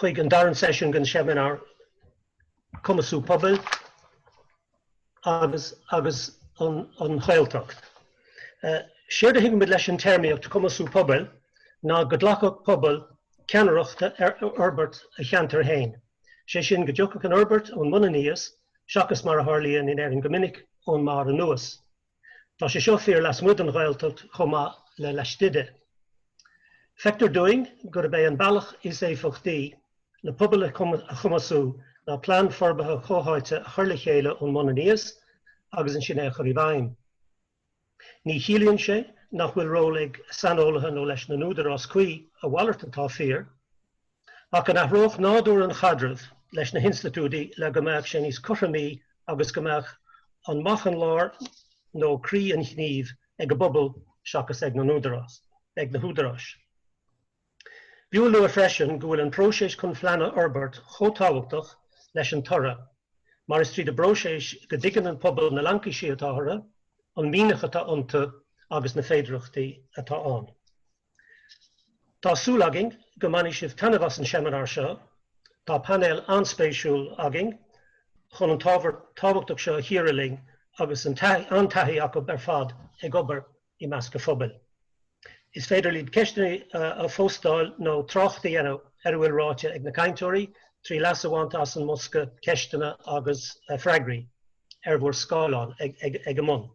chuig an daran sesiún gan Sheimineár Cumasú Pobail agus an Ghaeltacht. Séir de hiigim leis an termíocht Cumasú Pobail ná Ghaeltacht Pobail ceannaireachta fhorbairt a cheantar hain. Sé sin go dteoch an fhorbairt ón muna níos, seachas mar a tharlaíonn in an gomininic ón mar an nuas. Tá sé seo fíor leis muid an Ghaeltacht chomh le leistíde. Feictar doing gur bé an bailach is éifeachtaí le Pobail a Cumasú ná plán forbartha chomhtháite a chur le chéile ón muna níos agus an sin é chuir bhaineann. Ní chiallaíonn sé nach bhfuil ról ag sanolaithe nó leis na núdarás cuí a bhallairt atá fíor, ach an athróch nádúr an chadramh leis na hinstitúdaí le go mbeadh sé níos cothramí agus go mbeadh an mach an lár nó crí an chníomh ag go bobal seachas ag na núdarás, ag na húdarás. Bhuail nua freisin go bhfuil an próisis chun phleanna fhorbairt chomhtháiteach leis an tara, mar is tríd a bróisis go dtigeann an Pobail na Lancashire atá thora, an míneach atá iontu agus na féidireachtaí atá ann. Tá súlaging go mbeadh sibh tanamh an Sheimineár seo, tá panel anspéisiúil aging chun an tábhachtach seo hiaralaing agus an taithí acu ar fad ag obair i measc go Pobail. Is féidir líd ceistení a fóstáil nó trácht dhéanamh bhfuil ráite ag na cainteoirí trí leas amháint as an mosca ceistena agus freigraí bhfuair scáileán ag an mbun.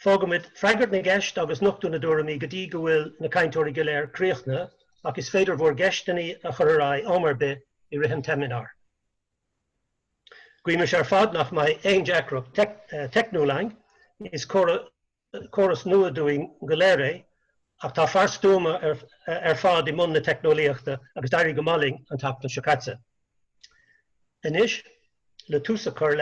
Fágamid freigart na gceist agus nochtú na dúramí go dtí go bhfuil na cainteoirí go léir críochna ach is féidir mhór geistenaí a chur ar ámar be i rith an teimineár. Cuimsíonn sé ar fad nach mai éon deacrach technúlaing is choras nua doing go léir ach tá fearstúma ar fad i mbun na teicneolaíochta agus d'éirigh go maling an teacht an sraith. Inis le tús a chur